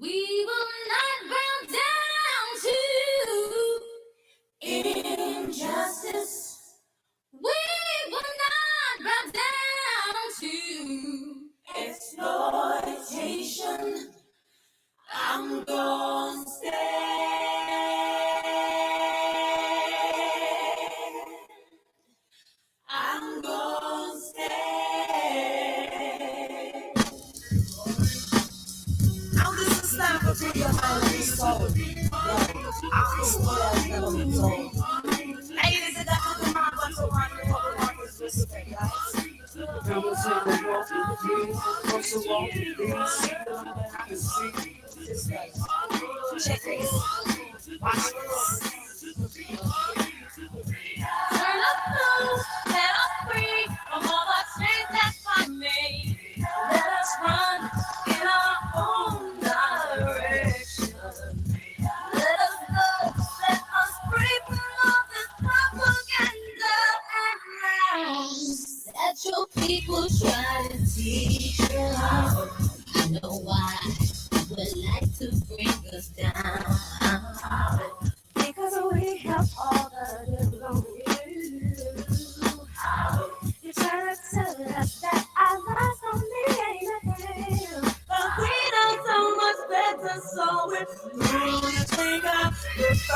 We will not bow down to injustice. We will not bow down to exploitation. I'm gonna stand. I'm gonna stand. I'm just a sniper for your holy soul. Ladies and gentlemen, my bunch of wonderful walkers, respect us. Check this. Watch this. Turn up those that are free from all the chains that find me. Let us run in our own direction. Let us go, set us free from all this propaganda and lies that your people try to teach us. I know why you would like to bring us down, because we have all the you try to tell us that our lives don't mean anything, but we know so much better, so we're going to take up this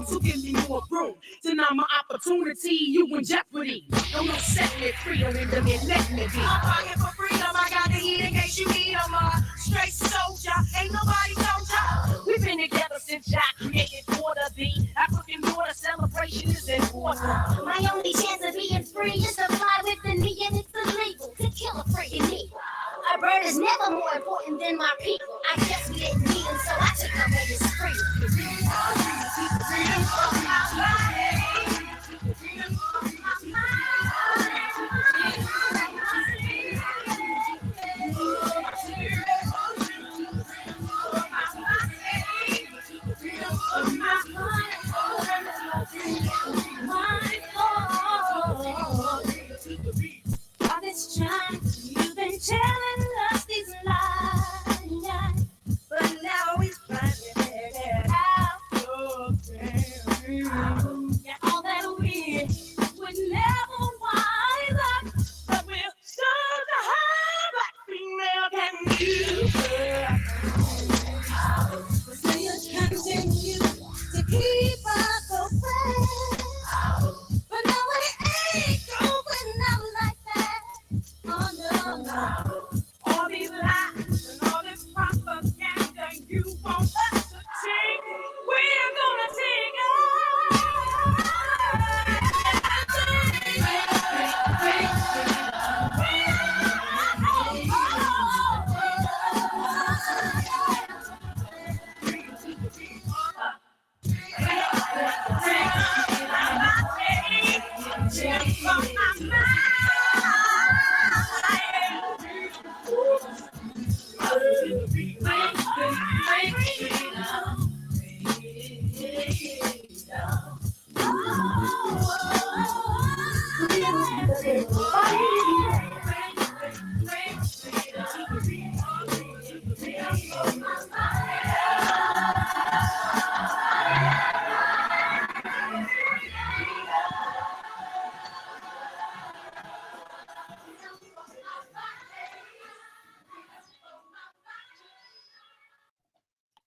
so give me more room. Deny my opportunity, you in jeopardy. Don't no set me free, don't even let me be. I'm fighting for freedom, I got the heat in case you need them. Straight soldier, ain't nobody told ya. We've been together since Jack created order. The African border celebration is important. My only chance of being free is to fly with the knee, and it's illegal to kill a freaking Negro. A bird is never more important than my people. I guess we didn't need them, so I took away his freedom. Freedom of my body. Freedom of my mind. Freedom of my all this time you've been telling us these lies, but now we finding it out. Yeah, all that we would never wise up, but we'll show the how black female can do. So you continue to keep us away, but now it ain't going out like that. Oh no, all these lies and all this propaganda you want us to take, we're gonna take it.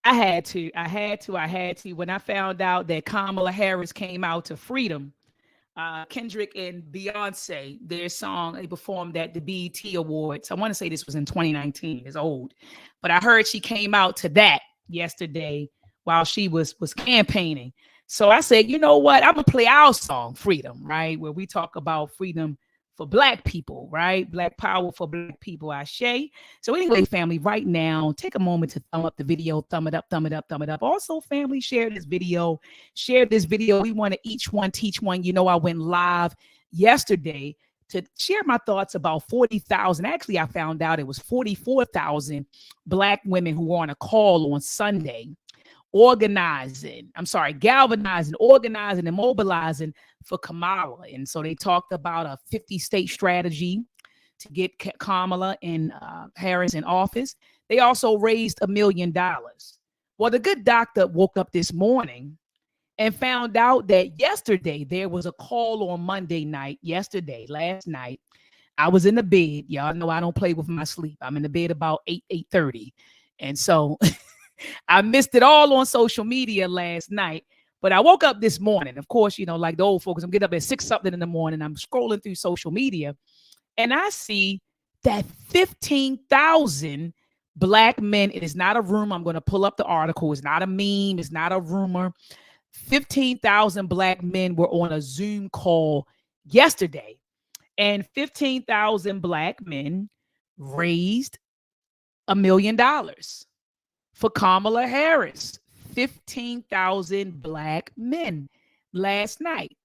I had to. When I found out that Kamala Harris came out to Freedom, Kendrick and Beyonce, their song, they performed at the BET Awards. I want to say this was in 2019. It's old. But I heard she came out to that yesterday while she was campaigning. So I said, you know what? I'm going to play our song, Freedom, right? Where we talk about freedom for black people, right? Black power for black people, Ashe. So anyway, family, right now, take a moment to thumb up the video, thumb it up, thumb it up, thumb it up. Also, family, share this video. Share this video. We want to each one teach one. You know, I went live yesterday to share my thoughts about 40,000. Actually, I found out it was 44,000 black women who were on a call on Sunday galvanizing, organizing, and mobilizing for Kamala. And so they talked about a 50-state strategy to get Kamala and Harris in office. They also raised $1 million. Well, the good doctor woke up this morning and found out that yesterday there was a call on Monday night, last night. I was in the bed. Y'all know I don't play with my sleep. I'm in the bed about 8:30. And so I missed it all on social media last night, but I woke up this morning. Of course, you know, like the old folks, I'm getting up at 6 something in the morning. I'm scrolling through social media and I see that 15,000 black men. It is not a rumor. I'm going to pull up the article. It's not a meme. It's not a rumor. 15,000 black men were on a Zoom call yesterday, and 15,000 black men raised $1 million for Kamala Harris. 15,000 black men last night.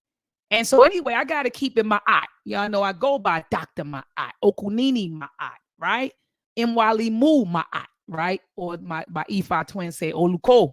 And so anyway, I got to keep in my eye. Y'all know I go by Dr. Maat, Okunini Maat, right? Mwalimu Maat, right? Or my Ifa twin say Oluko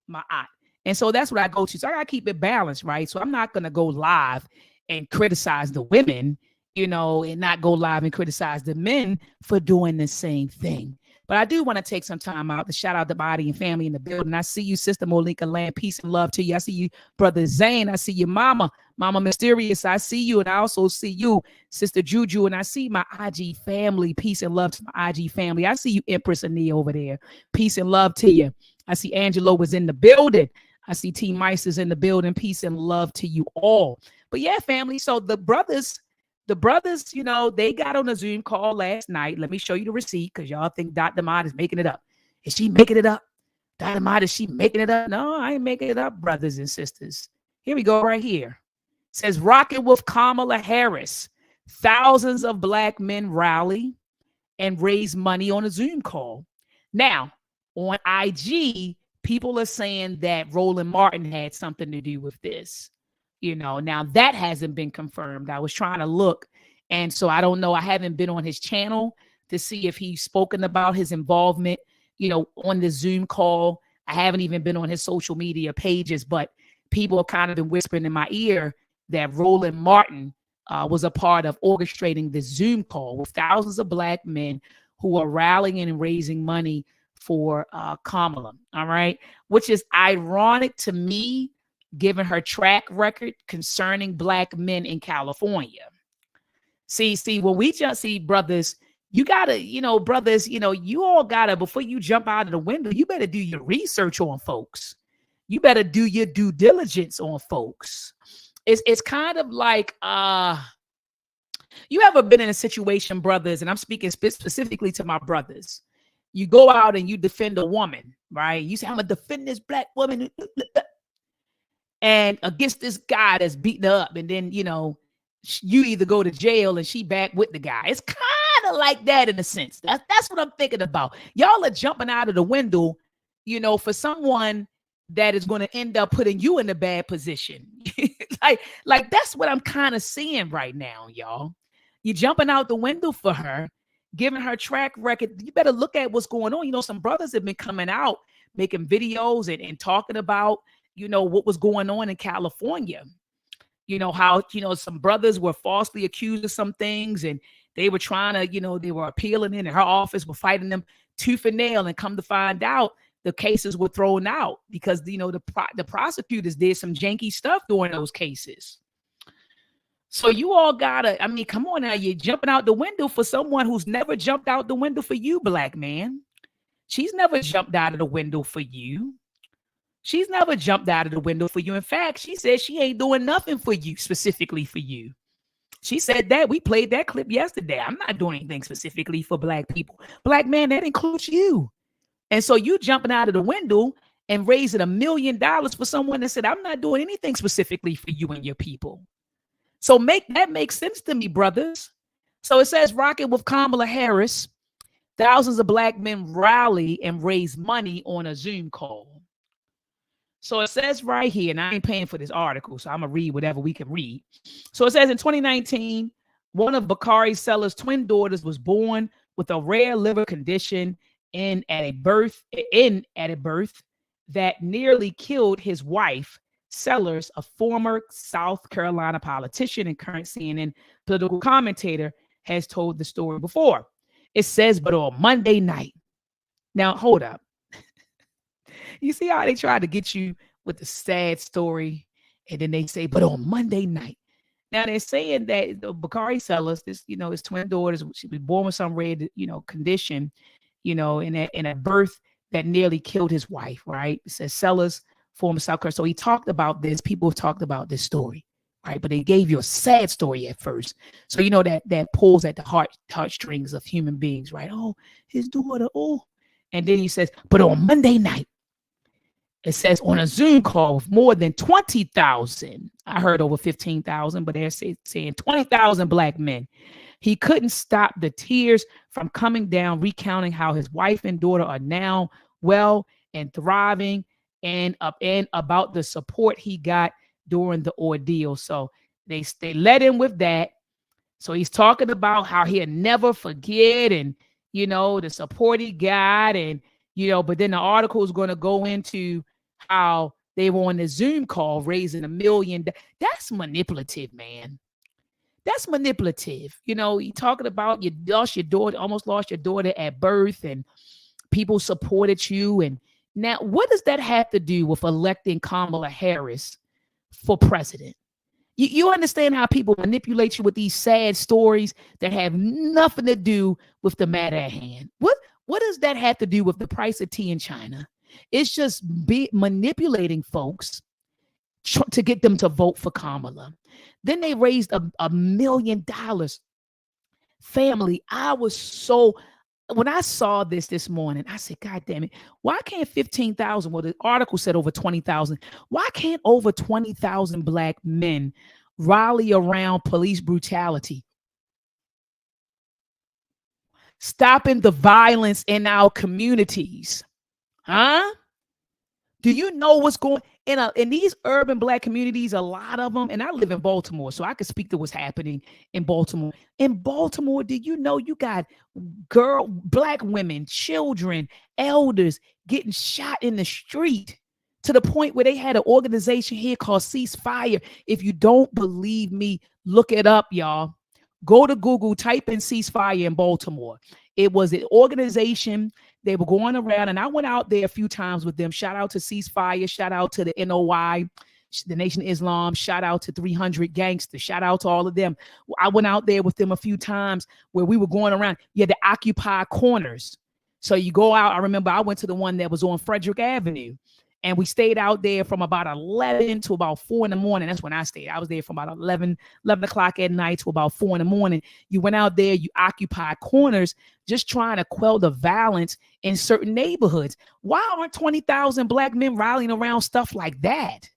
Maat. And so that's what I go to. So I got to keep it balanced, right? So I'm not going to go live and criticize the women, you know, and not go live and criticize the men for doing the same thing. But I do want to take some time out to shout out the body and family in the building. I see you, Sister Molika Land. Peace and love to you. I see you, Brother Zane. I see you, Mama Mysterious. I see you. And I also see you, Sister Juju. And I see my IG family. Peace and love to my IG family. I see you, Empress Ania over there. Peace and love to you. I see Angelo was in the building. I see T Mice is in the building. Peace and love to you all. But yeah, family. So the brothers, you know, they got on a Zoom call last night. Let me show you the receipt because y'all think Dr. Maat is making it up. Is she making it up? Dr. Maat, is she making it up? No, I ain't making it up, brothers and sisters. Here we go right here. It says, rocking with Kamala Harris. Thousands of black men rally and raise money on a Zoom call. Now, on IG, people are saying that Roland Martin had something to do with this. You know, now that hasn't been confirmed. I was trying to look. And so I don't know. I haven't been on his channel to see if he's spoken about his involvement, you know, on the Zoom call. I haven't even been on his social media pages, but people have kind of been whispering in my ear that Roland Martin was a part of orchestrating the Zoom call with thousands of black men who are rallying and raising money for Kamala. All right. Which is ironic to me, given her track record concerning black men in California. See, when we just see brothers, you gotta, you know, brothers, you know, you all gotta, before you jump out of the window, you better do your research on folks. You better do your due diligence on folks. It's kind of like, you ever been in a situation, brothers, and I'm speaking specifically to my brothers. You go out and you defend a woman, right? You say, I'm gonna defend this black woman. And against this guy that's beating her up, and then, you know, you either go to jail and she back with the guy. It's kind of like that in a sense. That's what I'm thinking about. Y'all are jumping out of the window, you know, for someone that is going to end up putting you in a bad position. like that's what I'm kind of seeing right now, y'all. You're jumping out the window for her, giving her track record. You better look at what's going on. You know, some brothers have been coming out, making videos and talking about, you know, what was going on in California. You know, how, you know, some brothers were falsely accused of some things and they were trying to, you know, they were appealing in her office, were fighting them tooth and nail, and come to find out the cases were thrown out because, you know, the prosecutors did some janky stuff during those cases. So you all gotta, I mean, come on now, you're jumping out the window for someone who's never jumped out the window for you, black man. She's never jumped out of the window for you. She's never jumped out of the window for you. In fact, she said she ain't doing nothing for you, specifically for you. She said that. We played that clip yesterday. I'm not doing anything specifically for black people. Black man, that includes you. And so you jumping out of the window and raising $1 million for someone that said, I'm not doing anything specifically for you and your people. So makes sense to me, brothers. So it says rocking with Kamala Harris. Thousands of black men rally and raise money on a Zoom call. So it says right here, and I ain't paying for this article, so I'm going to read whatever we can read. So it says in 2019, one of Bakari Sellers' twin daughters was born with a rare liver condition at a birth that nearly killed his wife. Sellers, a former South Carolina politician and current CNN political commentator, has told the story before. It says, but on Monday night. Now, hold up. You see how they try to get you with the sad story, and then they say, but on Monday night. Now they're saying that the Bakari Sellers, this, his twin daughters, she was born with some rare, condition, in a birth that nearly killed his wife, right? It says Sellers, former South Carolina. So he talked about this. People have talked about this story, right? But they gave you a sad story at first. So that pulls at the heartstrings of human beings, right? Oh, his daughter, oh. And then he says, but on Monday night, it says on a Zoom call with more than 20,000, I heard over 15,000, but they're saying 20,000 black men. He couldn't stop the tears from coming down, recounting how his wife and daughter are now well and thriving, and about the support he got during the ordeal. So they let him with that. So he's talking about how he'll never forget, and the support he got, and but then the article is going to go into how they were on the Zoom call raising $1 million. That's manipulative, man. That's manipulative. You're talking about you almost lost your daughter at birth, and people supported you. And now, what does that have to do with electing Kamala Harris for president? You understand how people manipulate you with these sad stories that have nothing to do with the matter at hand. What does that have to do with the price of tea in China? It's just manipulating folks to get them to vote for Kamala. Then they raised $1 million. Family, when I saw this morning, I said, God damn it, why can't 15,000? Well, the article said over 20,000. Why can't over 20,000 black men rally around police brutality? Stopping the violence in our communities. Huh? Do you know what's going in these urban black communities? A lot of them, and I live in Baltimore, so I can speak to what's happening in Baltimore. In Baltimore, do you know you got black women, children, elders getting shot in the street, to the point where they had an organization here called Ceasefire. If you don't believe me, look it up, y'all. Go to Google, type in Ceasefire in Baltimore. It was an organization. They were going around, and I went out there a few times with them. Shout out to Ceasefire. Shout out to the NOI, the Nation of Islam. Shout out to 300 Gangsters. Shout out to all of them. I went out there with them a few times where we were going around. You had to occupy corners. So you go out. I remember I went to the one that was on Frederick Avenue. And we stayed out there from about 11 to about 4 in the morning. That's when I stayed. I was there from about 11 o'clock at night to about 4 in the morning. You went out there, you occupied corners, just trying to quell the violence in certain neighborhoods. Why aren't 20,000 black men rallying around stuff like that?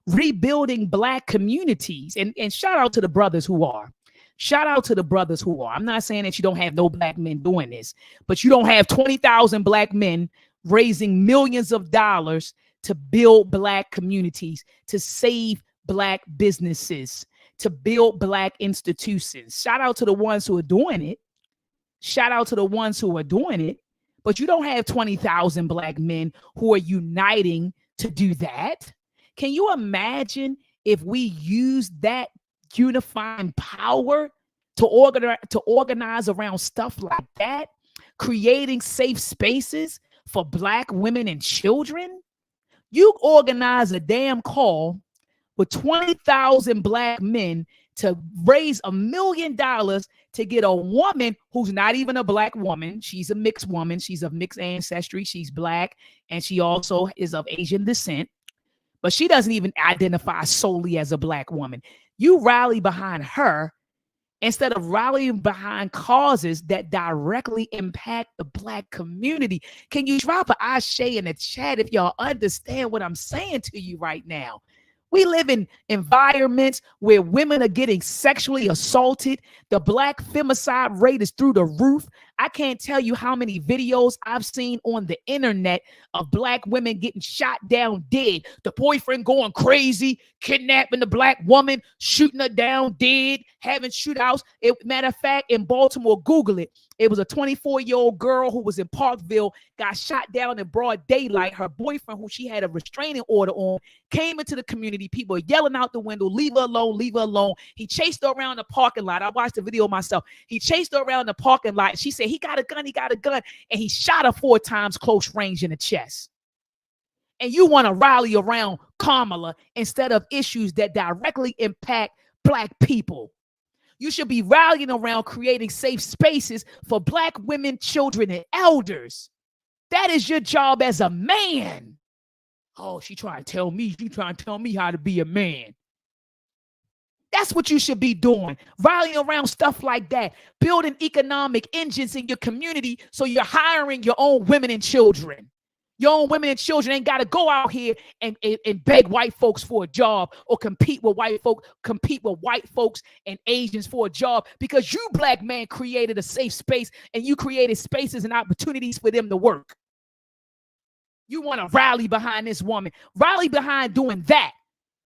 Rebuilding black communities. And shout out to the brothers who are. Shout out to the brothers who are. I'm not saying that you don't have no black men doing this, but you don't have 20,000 black men raising millions of dollars to build black communities, to save black businesses, to build black institutions. Shout out to the ones who are doing it. Shout out to the ones who are doing it. But you don't have 20,000 black men who are uniting to do that. Can you imagine if we use that unifying power to organize around stuff like that, creating safe spaces for black women and children? You organize a damn call with 20,000 black men to raise $1 million to get a woman who's not even a black woman. She's a mixed woman. She's of mixed ancestry. She's black, and she also is of Asian descent, but she doesn't even identify solely as a black woman. You rally behind her instead of rallying behind causes that directly impact the black community. Can you drop an ashe in the chat if y'all understand what I'm saying to you right now? We live in environments where women are getting sexually assaulted. The black femicide rate is through the roof. I can't tell you how many videos I've seen on the internet of black women getting shot down dead. The boyfriend going crazy, kidnapping the black woman, shooting her down dead, having shootouts. Matter of fact, in Baltimore, Google it. It was a 24-year-old girl who was in Parkville, got shot down in broad daylight. Her boyfriend, who she had a restraining order on, came into the community. People are yelling out the window, leave her alone, leave her alone. He chased her around the parking lot. I watched the video myself. He chased her around the parking lot. She said, he got a gun, and he shot her 4 times close range in the chest. And you want to rally around Kamala instead of issues that directly impact black people. You should be rallying around creating safe spaces for black women, children, and elders. That is your job as a man. Oh, she trying to tell me how to be a man. That's what you should be doing. Rallying around stuff like that. Building economic engines in your community so you're hiring your own women and children. Your own women and children ain't got to go out here and beg white folks for a job or compete with white folks and Asians for a job, because you, black man, created a safe space and you created spaces and opportunities for them to work. You want to rally behind this woman, rally behind doing that,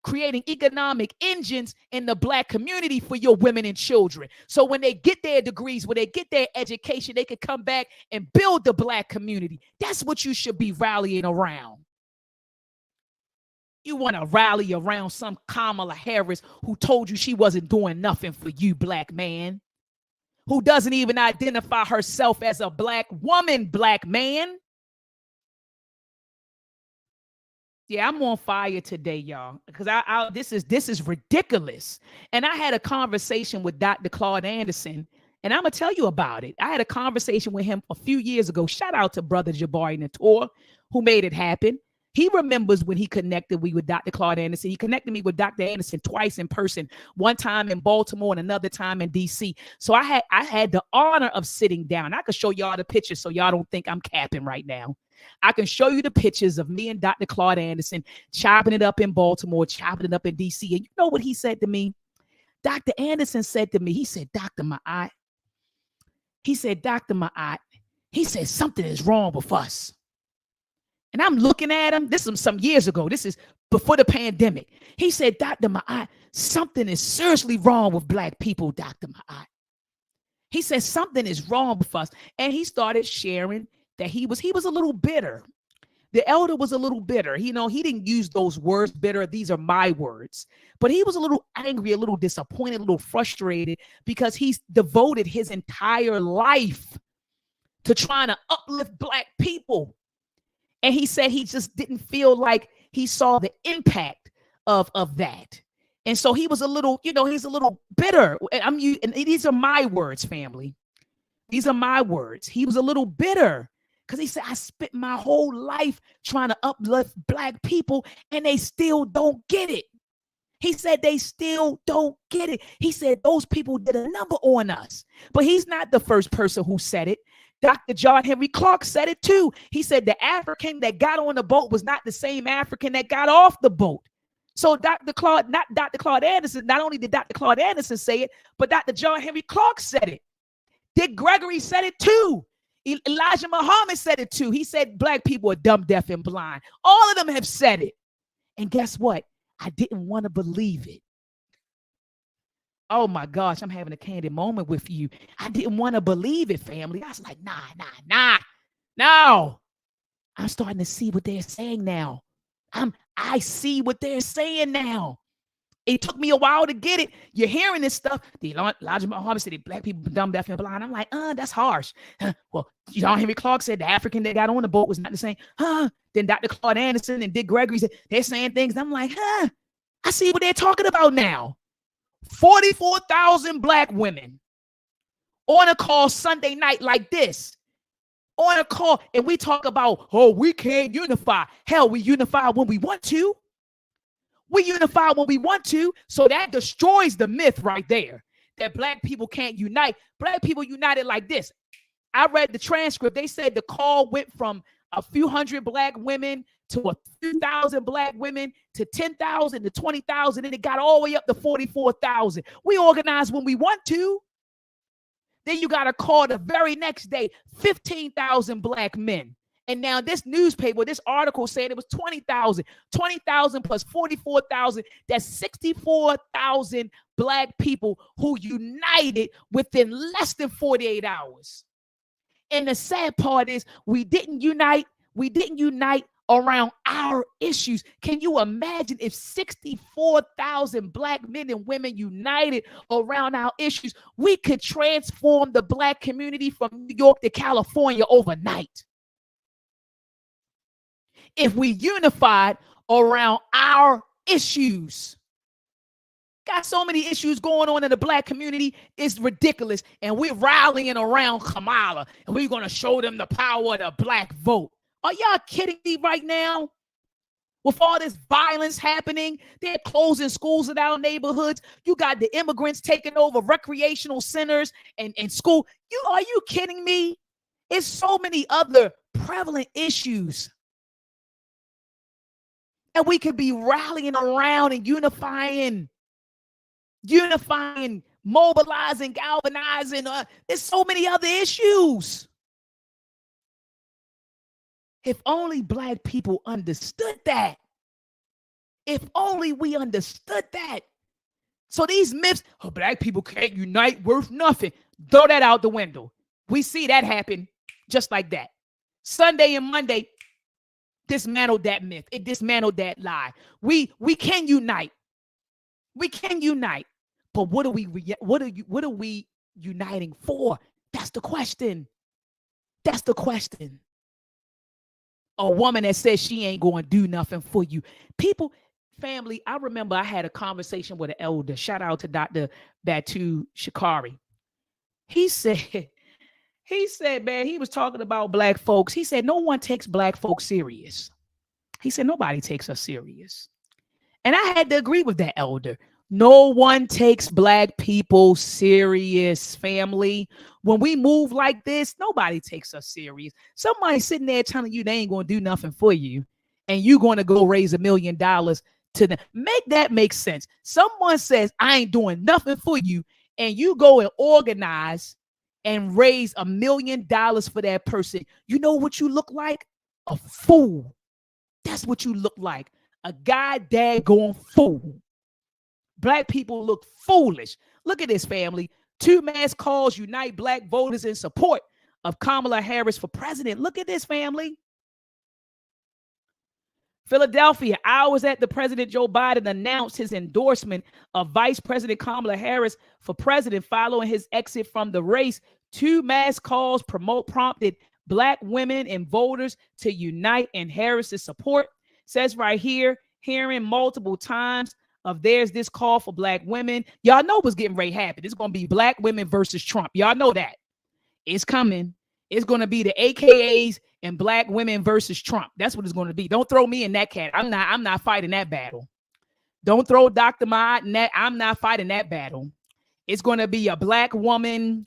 creating economic engines in the black community for your women and children. So when they get their degrees, when they get their education, they can come back and build the black community. That's what you should be rallying around. You want to rally around some Kamala Harris who told you she wasn't doing nothing for you, black man, who doesn't even identify herself as a black woman, black man. Yeah, I'm on fire today, y'all, because this is ridiculous. And I had a conversation with Dr. Claude Anderson, and I'm gonna tell you about it. I had a conversation with him a few years ago. Shout out to Brother Jabari Nator, who made it happen. He remembers when he connected me with Dr. Claude Anderson. He connected me with Dr. Anderson twice in person, one time in Baltimore and another time in DC. So I had the honor of sitting down. I could show y'all the pictures so y'all don't think I'm capping right now. I can show you the pictures of me and Dr. Claude Anderson chopping it up in Baltimore, chopping it up in DC. And you know what he said to me? Dr. Anderson said to me, he said, Dr. Maat, he said, something is wrong with us. And I'm looking at him. This is some years ago. This is before the pandemic. He said, Dr. Maat, something is seriously wrong with black people, Dr. Maat. He said, something is wrong with us. And he started sharing that he was a little bitter. The elder was a little bitter. He didn't use those words, bitter. These are my words. But he was a little angry, a little disappointed, a little frustrated because he's devoted his entire life to trying to uplift black people. And he said he just didn't feel like he saw the impact of that. And so he was a little, he's a little bitter. And these are my words, family. These are my words. He was a little bitter because he said, I spent my whole life trying to uplift black people and they still don't get it. He said they still don't get it. He said those people did a number on us. But he's not the first person who said it. Dr. John Henry Clark said it too. He said the African that got on the boat was not the same African that got off the boat. So Dr. Claude Anderson, not only did Dr. Claude Anderson say it, but Dr. John Henry Clark said it. Dick Gregory said it too. Elijah Muhammad said it too. He said black people are dumb, deaf, and blind. All of them have said it. And guess what? I didn't want to believe it. Oh my gosh, I'm having a candid moment with you. I didn't want to believe it, family. I was like, nah. No. I'm starting to see what they're saying now. I see what they're saying now. It took me a while to get it. You're hearing this stuff. Elijah Muhammad said that black people are dumb, deaf, and blind. I'm like, that's harsh. Well, John Henry Clark said the African that got on the boat was not the same. Then Dr. Claude Anderson and Dick Gregory said they're saying things. I'm like, I see what they're talking about now. 44,000 black women on a call Sunday night like this. On a call, and we talk about, we can't unify. Hell, we unify when we want to. We unify when we want to. So that destroys the myth right there that black people can't unite. Black people united like this. I read the transcript. They said the call went from a few hundred black women to a few thousand black women to 10,000 to 20,000, and it got all the way up to 44,000. We organize when we want to. Then you got to call the very next day 15,000 black men. And now this newspaper, this article said it was 20,000. 20,000 plus 44,000. That's 64,000 black people who united within less than 48 hours. And the sad part is we didn't unite around our issues. Can you imagine if 64,000 black men and women united around our issues? We could transform the black community from New York to California overnight. If we unified around our issues. Got so many issues going on in the black community, it's ridiculous. And we're rallying around Kamala, and we're going to show them the power of the black vote. Are y'all kidding me right now? With all this violence happening, they're closing schools in our neighborhoods. You got the immigrants taking over recreational centers and school. Are you kidding me? It's so many other prevalent issues. And we could be rallying around and unifying, mobilizing, galvanizing. There's so many other issues. If only black people understood that. If only we understood that. So these myths, black people can't unite, worth nothing. Throw that out the window. We see that happen just like that. Sunday and Monday, dismantled that myth. It dismantled that lie. We can unite. We can unite. But what are we uniting for? That's the question. That's the question. A woman that says she ain't going to do nothing for you. People, family, I remember I had a conversation with an elder. Shout out to Dr. Batu Shikari. He said, man, he was talking about black folks. He said, no one takes black folks serious. He said, nobody takes us serious. And I had to agree with that elder. No one takes black people serious, family. When we move like this, nobody takes us serious. Somebody sitting there telling you they ain't going to do nothing for you, and you going to go raise $1 million to them. Make that make sense. Someone says, I ain't doing nothing for you, and you go and organize and raise $1 million for that person. You know what you look like? A fool. That's what you look like. A goddamn fool. Black people look foolish. Look at this, family. 2 mass calls unite black voters in support of Kamala Harris for president. Look at this, family. Philadelphia, hours after President Joe Biden announced his endorsement of Vice President Kamala Harris for president following his exit from the race, 2 mass calls prompted black women and voters to unite in Harris's support. Says right here, hearing multiple times of there's this call for black women. Y'all know what's getting ready to happen. It's going to be black women versus Trump. Y'all know that. It's coming. It's going to be the AKAs and black women versus Trump. That's what it's going to be. Don't throw me in that cat. I'm not fighting that battle. Don't throw Dr. Maat in that. I'm not fighting that battle. It's going to be a black woman,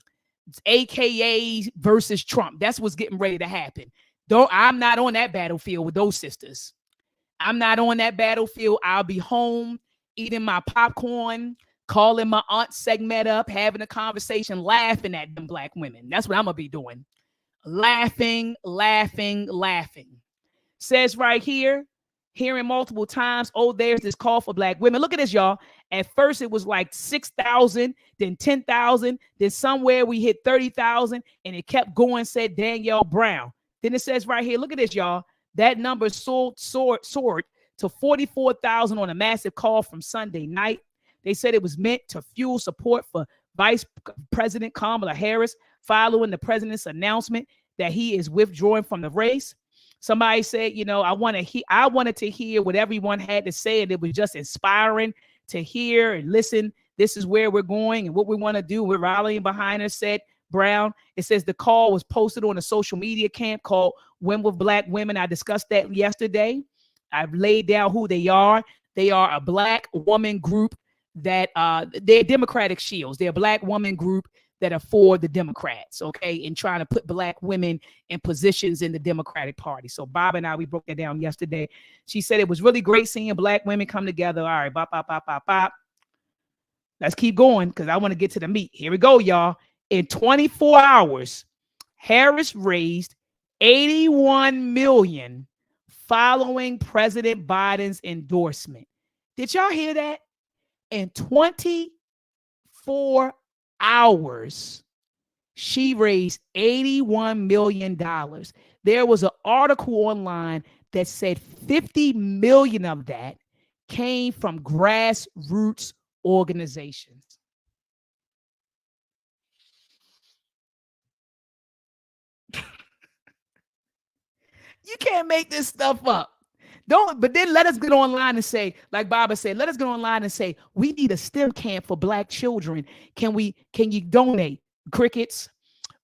AKA versus Trump. That's what's getting ready to happen. I'm not on that battlefield with those sisters. I'm not on that battlefield. I'll be home eating my popcorn, calling my Aunt Segmet up, having a conversation, laughing at them black women. That's what I'm going to be doing. Laughing. Says right here, hearing multiple times, there's this call for black women. Look at this, y'all. At first, it was like 6,000, then 10,000, then somewhere we hit 30,000, and it kept going, said Danielle Brown. Then it says right here, look at this, y'all. That number soared to 44,000 on a massive call from Sunday night. They said it was meant to fuel support for Vice President Kamala Harris following the president's announcement that he is withdrawing from the race. Somebody said, I wanted to hear what everyone had to say, and it was just inspiring to hear and listen. This is where we're going and what we want to do. We're rallying behind her, said Brown. It says the call was posted on a social media camp called Win with Black Women. I discussed that yesterday. I've laid down who they are. They are a black woman group that they're Democratic Shields. They're a black woman group that are for the Democrats, okay, and trying to put black women in positions in the Democratic Party. So Bob and I, we broke that down yesterday. She said it was really great seeing black women come together. All right, bop, bop, bop, bop, bop. Let's keep going because I want to get to the meat. Here we go, y'all. In 24 hours, Harris raised $81 million following President Biden's endorsement. Did y'all hear that? In 24 hours, she raised $81 million. There was an article online that said 50 million of that came from grassroots organizations. You can't make this stuff up. But then let us get online and say, like Baba said, let us get online and say, we need a STEM camp for black children. Can you donate? Crickets.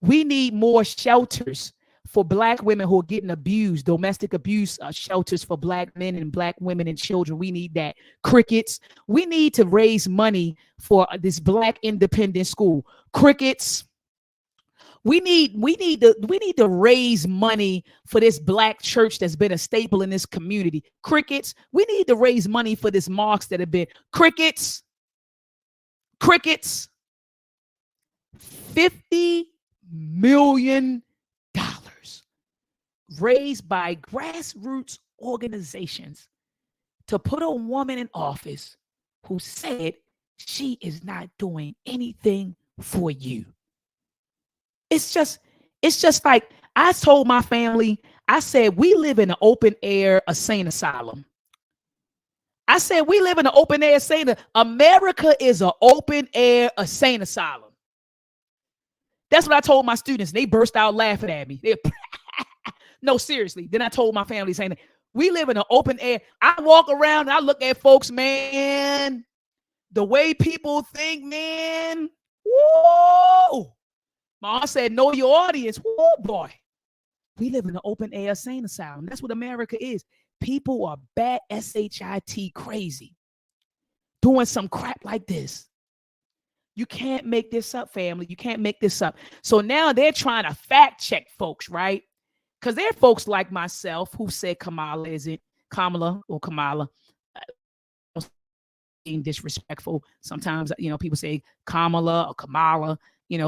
We need more shelters for black women who are getting abused, domestic abuse shelters for black men and black women and children. We need that. Crickets. We need to raise money for this black independent school. Crickets. We need to raise money for this black church that's been a staple in this community. Crickets. We need to raise money for this mosques that have been crickets. Crickets. $50 million raised by grassroots organizations to put a woman in office who said she is not doing anything for you. It's just like I told my family, I said, we live in an open air insane asylum. I said, we live in an open air insane. America is an open air insane asylum. That's what I told my students. They burst out laughing at me. No, seriously. Then I told my family saying, we live in an open air. I walk around and I look at folks, man, the way people think, man. Whoa. My aunt said, know your audience. Whoa, boy. We live in an open air insane asylum. That's what America is. People are bad SHIT crazy. Doing some crap like this. You can't make this up, family. You can't make this up. So now they're trying to fact check folks, right? Because there are folks like myself who said Kamala isn't Kamala or Kamala. Being disrespectful. Sometimes, people say Kamala or Kamala,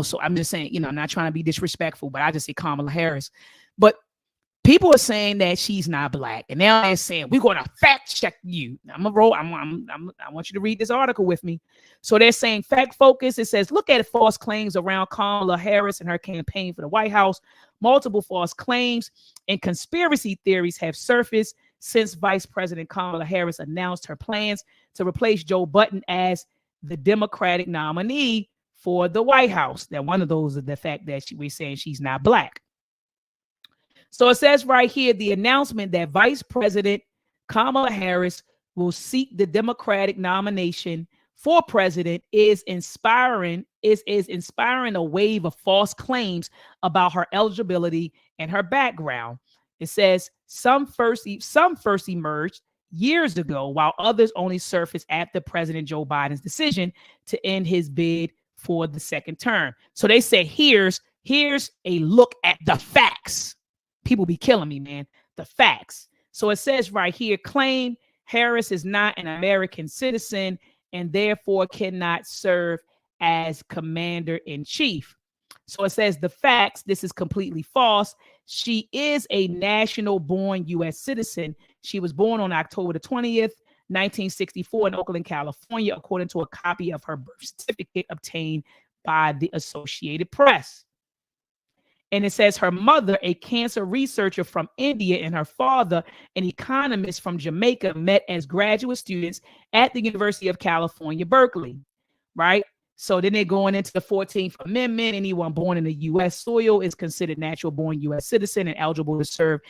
so I'm just saying, I'm not trying to be disrespectful, but I just say Kamala Harris. But people are saying that she's not black. And now they're saying, we're going to fact check you. I'm going to roll. I want you to read this article with me. So they're saying fact focus. It says, look at false claims around Kamala Harris and her campaign for the White House. Multiple false claims and conspiracy theories have surfaced since Vice President Kamala Harris announced her plans to replace Joe Biden as the Democratic nominee for the White House. Now, one of those is the fact that we're saying she's not black. So it says right here, the announcement that Vice President Kamala Harris will seek the Democratic nomination for president is inspiring a wave of false claims about her eligibility and her background. It says some first emerged years ago, while others only surfaced after President Joe Biden's decision to end his bid for the second term. So they say, here's a look at the facts. People be killing me, man. The facts. So it says right here, claim Harris is not an American citizen and therefore cannot serve as commander-in-chief. So it says the facts. This is completely false. She is a national-born U.S. citizen. She was born on October the 20th, 1964 in Oakland, California, according to a copy of her birth certificate obtained by the Associated Press. And it says her mother, a cancer researcher from India, and her father, an economist from Jamaica, met as graduate students at the University of California, Berkeley, right? So then they're going into the 14th Amendment. Anyone born in the U.S. soil is considered natural-born U.S. citizen and eligible to serve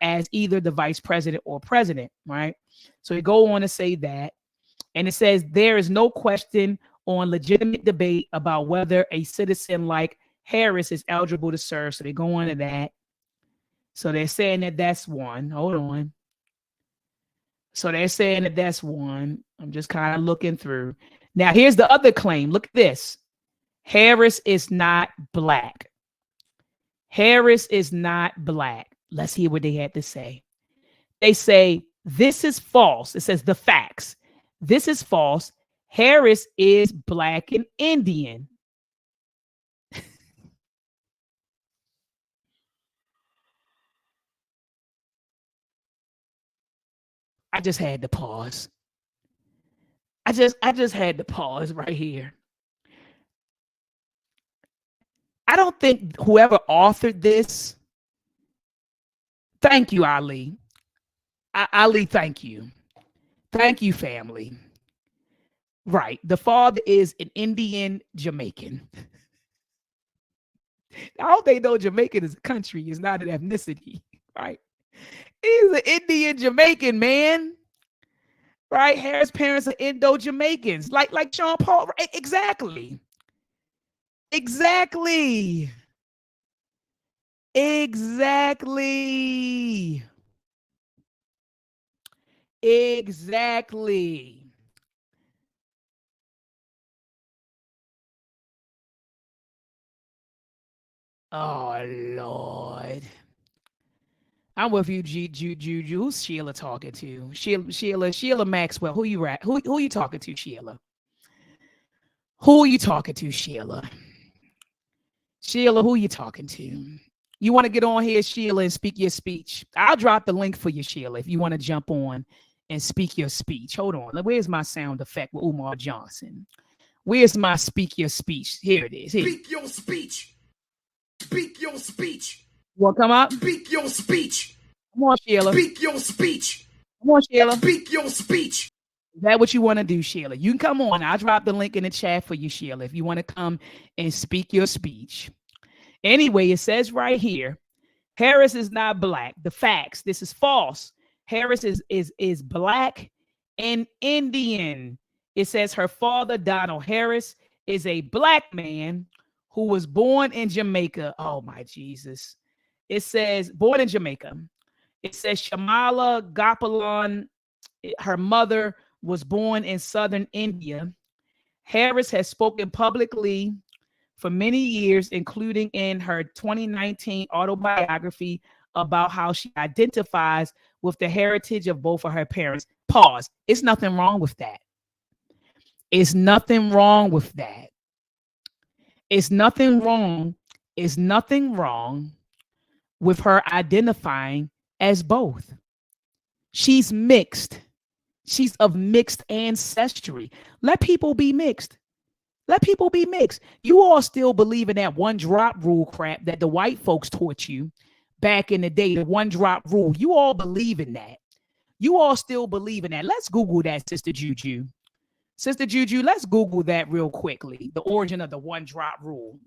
as either the vice president or president, right? So they go on to say that. And it says there is no question on legitimate debate about whether a citizen like Harris is eligible to serve. So they go on to that. So they're saying that that's one. Hold on. So they're saying that that's one. I'm just kind of looking through. Now, here's the other claim. Look at this. Harris is not black. Harris is not black. Let's hear what they had to say. They say, this is false. It says the facts. This is false. Harris is black and Indian. I just had to pause. I just had to pause right here. I don't think whoever authored this, thank you, Ali. Ali, thank you. Thank you, family. Right. The father is an Indian Jamaican. I don't think though Jamaican is a country, is not an ethnicity, right? He's an Indian Jamaican, man. Right? Harris' parents are Indo-Jamaicans, like Sean Paul. Right? Exactly. Exactly. Exactly. Exactly. Oh Lord. I'm with you, Juju. Who's Sheila talking to? Sheila Maxwell. Who you talking to, Sheila? Who are you talking to, Sheila? Sheila, who you talking to? You want to get on here, Sheila, and speak your speech? I'll drop the link for you, Sheila, if you want to jump on and speak your speech. Hold on. Where's my sound effect with Umar Johnson? Where's my speak your speech? Here it is. Here. Speak your speech. Speak your speech. Want to come up? Speak your speech. Come on, Sheila. Speak your speech. Come on, Sheila. Speak your speech. Is that what you want to do, Sheila? You can come on. I'll drop the link in the chat for you, Sheila, if you want to come and speak your speech. Anyway, it says right here, Harris is not black. The facts. This is false. Harris is black and Indian. It says her father, Donald Harris, is a black man who was born in Jamaica. Oh, my Jesus. It says born in Jamaica. It says Kamala Gopalan, her mother was born in southern India. Harris has spoken publicly for many years, including in her 2019 autobiography about how she identifies with the heritage of both of her parents. Pause. It's nothing wrong with that. It's nothing wrong with that. It's nothing wrong. It's nothing wrong with her identifying as both. She's mixed. She's of mixed ancestry. Let people be mixed. Let people be mixed. You all still believe in that one drop rule crap that the white folks taught you back in the day, the one drop rule. You all believe in that. You all still believe in that. Let's Google that, Sister Juju. Sister Juju, let's Google that real quickly. The origin of the one drop rule.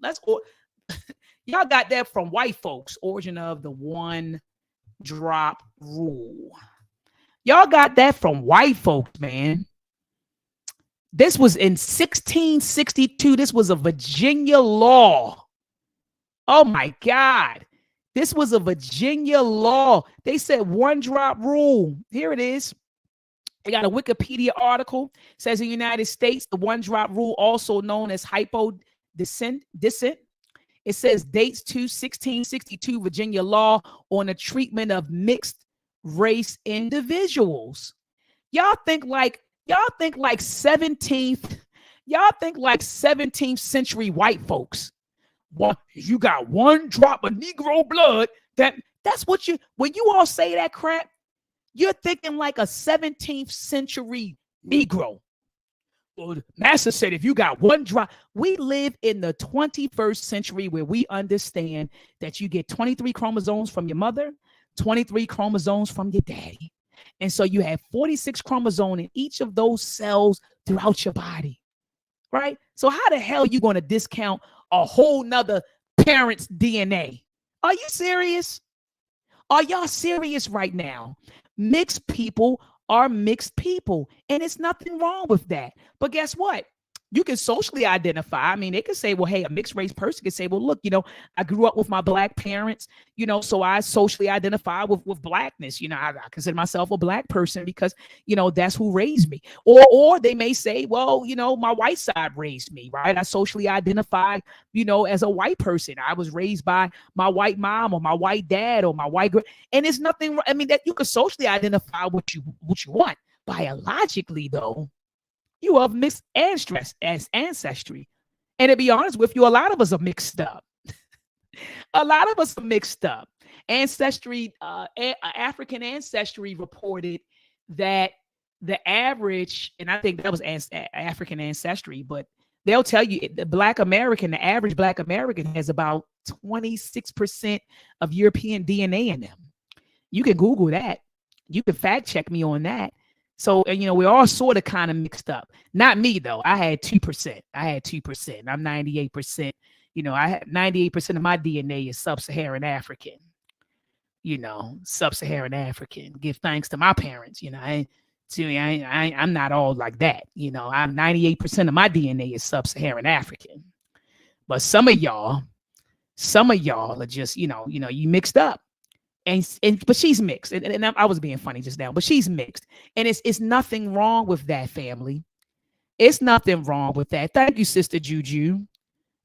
Y'all got that from white folks, origin of the one drop rule. Y'all got that from white folks, man. This was in 1662. This was a Virginia law. Oh my God. This was a Virginia law. They said one drop rule. Here it is. They got a Wikipedia article. It says in the United States, the one drop rule, also known as hypo descent. It says dates to 1662 Virginia law on the treatment of mixed race individuals. Y'all think like 17th century white folks. What, you got one drop of Negro blood. That's what when you all say that crap, you're thinking like a 17th century Negro. Well, the master said if you got one drop, we live in the 21st century where we understand that you get 23 chromosomes from your mother, 23 chromosomes from your daddy. And so you have 46 chromosomes in each of those cells throughout your body, right? So how the hell are you going to discount a whole nother parent's DNA? Are you serious? Are y'all serious right now? Mixed people are mixed people, and it's nothing wrong with that. But guess what? You can socially identify. I mean, they could say, well, hey, a mixed race person could say, well, look, I grew up with my black parents, so I socially identify with blackness. I consider myself a black person because, that's who raised me. Or they may say, well, my white side raised me, right? I socially identify, as a white person. I was raised by my white mom or my white dad or my white, and it's nothing. I mean, that you could socially identify what you want. Biologically, though, you have mixed ancestry. And to be honest with you, a lot of us are mixed up. A lot of us are mixed up. Ancestry, African Ancestry reported that the average, and I think that was African Ancestry, but they'll tell you the average Black American has about 26% of European DNA in them. You can Google that. You can fact check me on that. So, we're all sort of kind of mixed up. Not me, though. I had 2%. I'm 98%. I had 98% of my DNA is sub-Saharan African. Sub-Saharan African. Give thanks to my parents. I'm not all like that. I'm 98% of my DNA is sub-Saharan African. But some of y'all are just, you mixed up. But she's mixed, and I was being funny just now, but she's mixed, and it's nothing wrong with that, family. It's nothing wrong with that. Thank you, Sister Juju.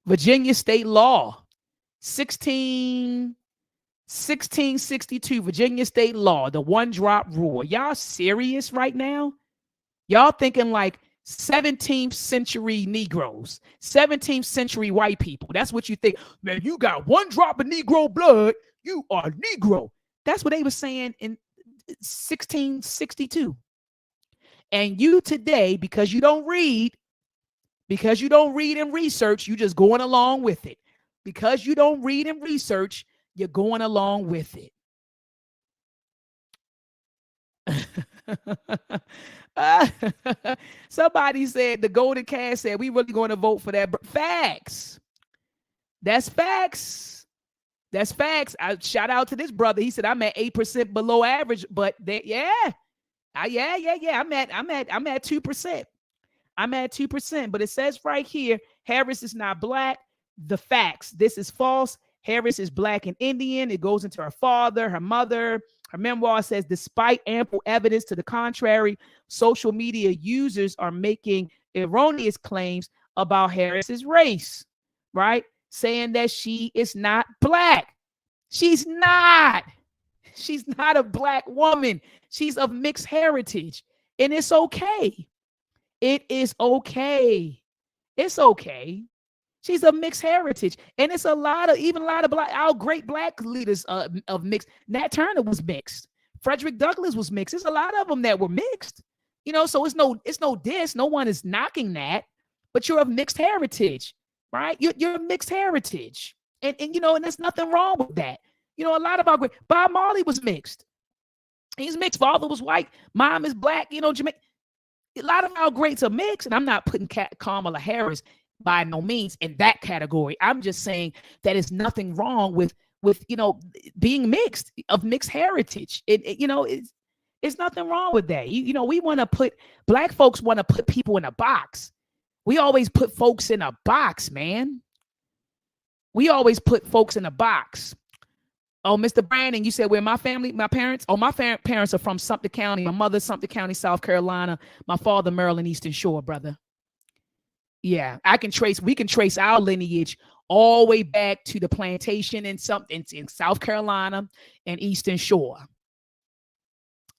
Virginia state law, 1662, Virginia state law, the one drop rule. Y'all serious right now? Y'all thinking like 17th century Negroes, 17th century white people. That's what you think. Man, you got one drop of Negro blood, you are Negro. That's what they were saying in 1662. And you today, because you don't read and research, you just going along with it. Because you don't read and research, you're going along with it. Somebody said, the Golden Cat said, we really going to vote for that. Facts. That's facts. That's facts. I shout out to this brother. He said, I'm at 8% below average, but yeah. I'm at 2%. I'm at 2%, but it says right here, Harris is not Black. The facts. This is false. Harris is Black and Indian. It goes into her father, her mother. Her memoir says, despite ample evidence to the contrary, social media users are making erroneous claims about Harris's race, right? Saying that she is not Black. She's not. She's not a Black woman. She's of mixed heritage. And it's okay. It is okay. It's okay. She's of mixed heritage. And it's a lot of Black, our great Black leaders of mixed. Nat Turner was mixed. Frederick Douglass was mixed. There's a lot of them that were mixed. So it's no diss. No one is knocking that. But you're of mixed heritage, right? You're of mixed heritage. And there's nothing wrong with that. A lot of our great, Bob Marley was mixed. He's mixed. Father was white. Mom is Black. Jamaican. A lot of our greats are mixed. And I'm not putting Kamala Harris by no means in that category. I'm just saying that it's nothing wrong with being mixed, of mixed heritage. It's nothing wrong with that. We want to put, Black folks want to put people in a box. We always put folks in a box, man. We always put folks in a box. Oh, Mr. Brandon, you said where my parents are from Sumter County. My mother's Sumter County, South Carolina. My father, Maryland, Eastern Shore, brother. Yeah, we can trace our lineage all the way back to the plantation in South Carolina and Eastern Shore.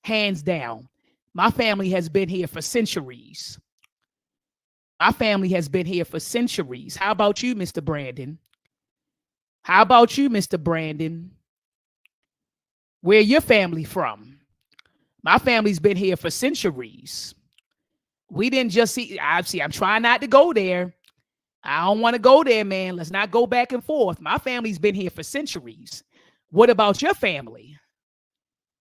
Hands down. My family has been here for centuries. How about you, Mr. Brandon? Where your family from? My family's been here for centuries. We didn't just see. I'm trying not to go there. I don't want to go there, man. Let's not go back and forth. My family's been here for centuries. What about your family?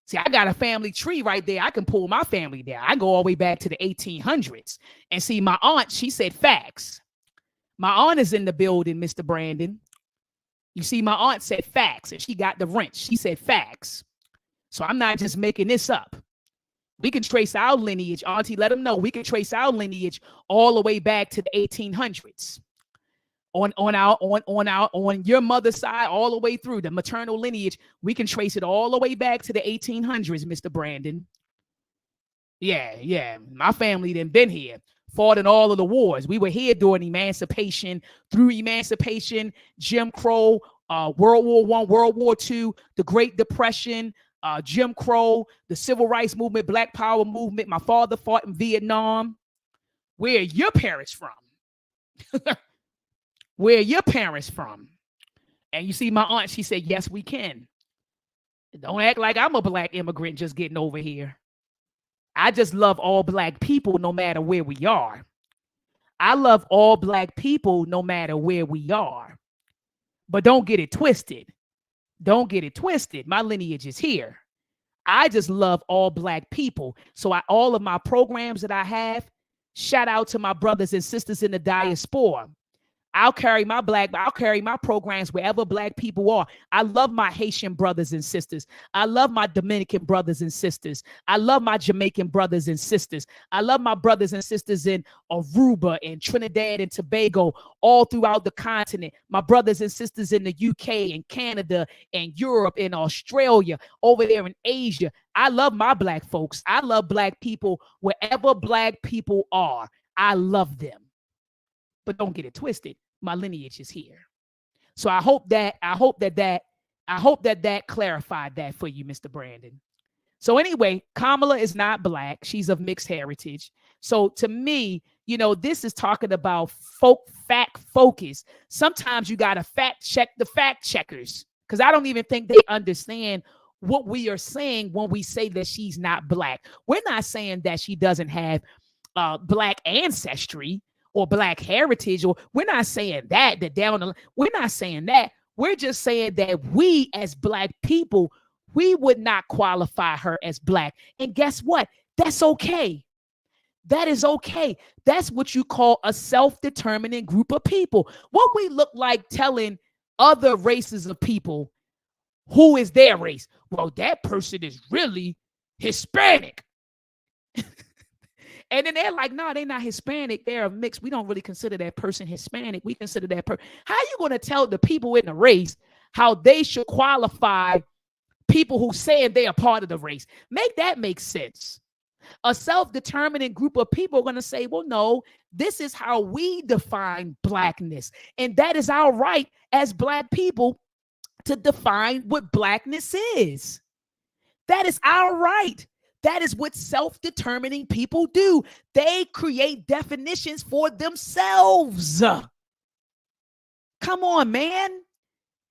See, I got a family tree right there. I can pull my family there. I go all the way back to the 1800s. And see, my aunt, she said facts. My aunt is in the building, Mr. Brandon. You see, my aunt said facts, and she got the wrench. She said facts. So I'm not just making this up. We can trace our lineage, Auntie, let them know. We can trace our lineage all the way back to the 1800s. On your mother's side, all the way through the maternal lineage, we can trace it all the way back to the 1800s, Mr. Brandon. Yeah. My family done been here, fought in all of the wars. We were here during emancipation, through emancipation, Jim Crow, World War I, World War II, the Great Depression, Jim Crow, the Civil Rights Movement, Black Power Movement. My father fought in Vietnam. Where are your parents from? Where are your parents from? And you see my aunt, she said, yes, we can. Don't act like I'm a black immigrant just getting over here. I just love all black people no matter where we are. I love all black people no matter where we are. But don't get it twisted. Don't get it twisted. My lineage is here. I just love all black people. So all of my programs that I have, shout out to my brothers and sisters in the diaspora. I'll carry my programs wherever black people are. I love my Haitian brothers and sisters. I love my Dominican brothers and sisters. I love my Jamaican brothers and sisters. I love my brothers and sisters in Aruba and Trinidad and Tobago, all throughout the continent. My brothers and sisters in the UK and Canada and Europe and Australia, over there in Asia. I love my black folks. I love black people wherever black people are. I love them. But don't get it twisted. My lineage is here. So I hope that clarified that for you, Mr. Brandon. So anyway, Kamala is not black. She's of mixed heritage. So to me, this is talking about fact focus. Sometimes you got to fact check the fact checkers, because I don't even think they understand what we are saying when we say that she's not black. We're not saying that she doesn't have black ancestry or black heritage, or we're not saying that we're not saying that. We're just saying that we as black people, we would not qualify her as black. And guess what? That's okay. That is okay. That's what you call a self-determining group of people. What we look like telling other races of people who is their race. Well, that person is really Hispanic. And then they're like, no, they're not Hispanic. They're a mix. We don't really consider that person Hispanic. We consider that person. How are you going to tell the people in the race how they should qualify people who say they are part of the race? Make that make sense. A self-determining group of people are going to say, well, no, this is how we define blackness. And that is our right as black people to define what blackness is. That is our right. That is what self-determining people do. They create definitions for themselves. Come on, man.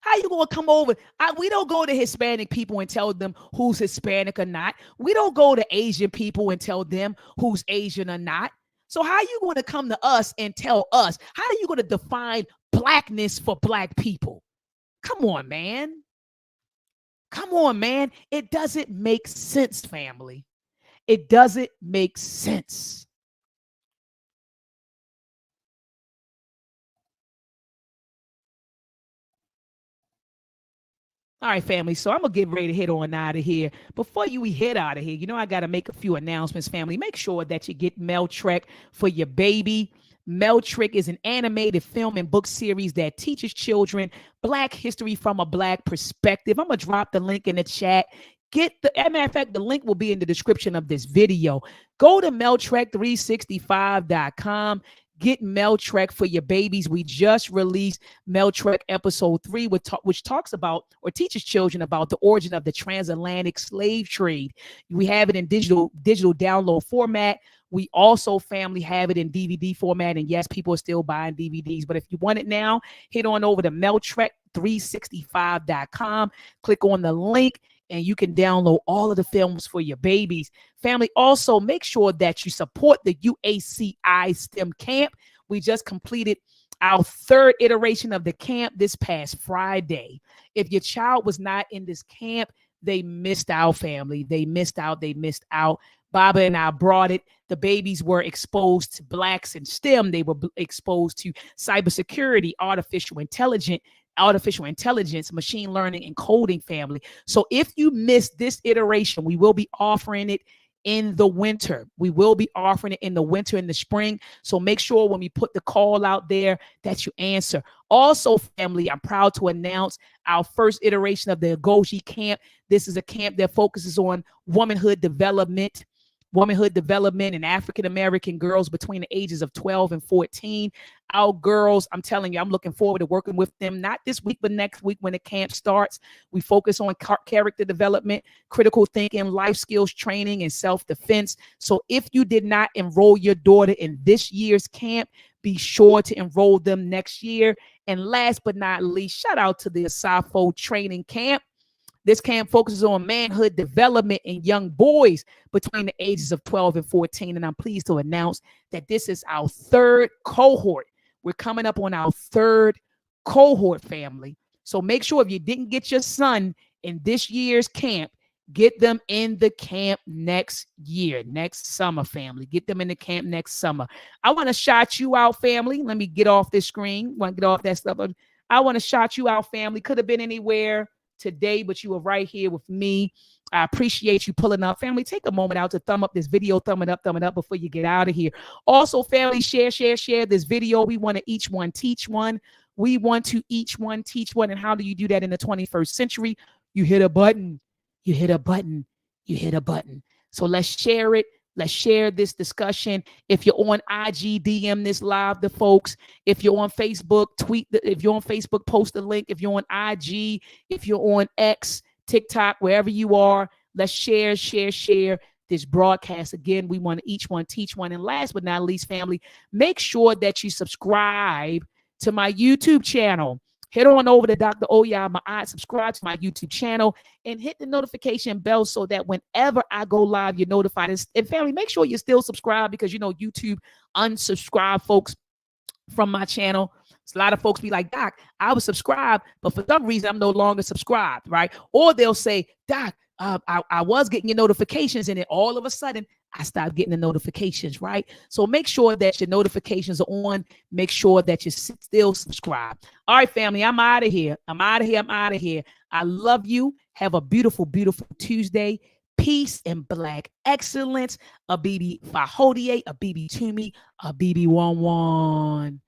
How you going to come over? We don't go to Hispanic people and tell them who's Hispanic or not. We don't go to Asian people and tell them who's Asian or not. So how are you going to come to us and tell us? How are you going to define blackness for black people? Come on, man. Come on, man. It doesn't make sense, family. It doesn't make sense. All right, family. So I'm going to get ready to head on out of here. Before we head out of here, I got to make a few announcements, family. Make sure that you get MELTREK for your baby. MELTREK is an animated film and book series that teaches children Black history from a Black perspective. I'm going to drop the link in the chat. As a matter of fact, the link will be in the description of this video. Go to MELTREK365.com. Get MELTREK for your babies. We just released MELTREK episode 3, which talks about or teaches children about the origin of the transatlantic slave trade. We have it in digital download format. We also, family, have it in DVD format. And yes, people are still buying DVDs. But if you want it now, head on over to MELTREK365.com. Click on the link, and you can download all of the films for your babies. Family, also make sure that you support the UACI STEM camp. We just completed our 3rd iteration of the camp this past Friday. If your child was not in this camp, they missed out, family. They missed out. Baba and I brought it. The babies were exposed to Blacks in STEM. They were exposed to cybersecurity, artificial intelligence, machine learning, and coding, family. So if you missed this iteration, we will be offering it in the winter. We will be offering it in the winter and the spring. So make sure when we put the call out there that you answer. Also, family, I'm proud to announce our first iteration of the Agoshi camp. This is a camp that focuses on womanhood development and African American girls between the ages of 12 and 14. Our girls, I'm telling you, I'm looking forward to working with them, not this week, but next week when the camp starts. We focus on character development, critical thinking, life skills training, and self-defense. So if you did not enroll your daughter in this year's camp, be sure to enroll them next year. And last but not least, shout out to the Asafo training camp. This camp focuses on manhood development in young boys between the ages of 12 and 14. And I'm pleased to announce that this is our third cohort. We're coming up on our third cohort, family. So make sure if you didn't get your son in this year's camp, get them in the camp next year, next summer, family. Get them in the camp next summer. I want to shout you out, family. Let me get off this screen. Want to get off that stuff. I want to shout you out, family. Could have been anywhere today, but you were right here with me. I appreciate you pulling up. Family, take a moment out to thumb up this video, thumb it up before you get out of here. Also, family, share this video. We want to each one teach one. We want to each one teach one. And how do you do that in the 21st century? You hit a button. You hit a button. You hit a button. So let's share it. Let's share this discussion. If you're on IG, DM this live to folks. If you're on Facebook, tweet. If you're on Facebook, post the link. If you're on IG, if you're on X, TikTok, wherever you are, let's share this broadcast. Again, we want to each one teach one. And last but not least, family, make sure that you subscribe to my YouTube channel. Head on over to Dr. Maat, subscribe to my YouTube channel, and hit the notification bell so that whenever I go live, you're notified. And family, make sure you're still subscribed because, you know, YouTube unsubscribe folks from my channel. So a lot of folks be like, Doc, I was subscribed, but for some reason, I'm no longer subscribed, right? Or they'll say, Doc, I was getting your notifications, and then all of a sudden, I stopped getting the notifications, right? So make sure that your notifications are on. Make sure that you're still subscribed. All right, family, I'm out of here. I'm out of here. I love you. Have a beautiful, beautiful Tuesday. Peace and Black excellence. A BB Fahodie, a BB Toomey, a BB 11.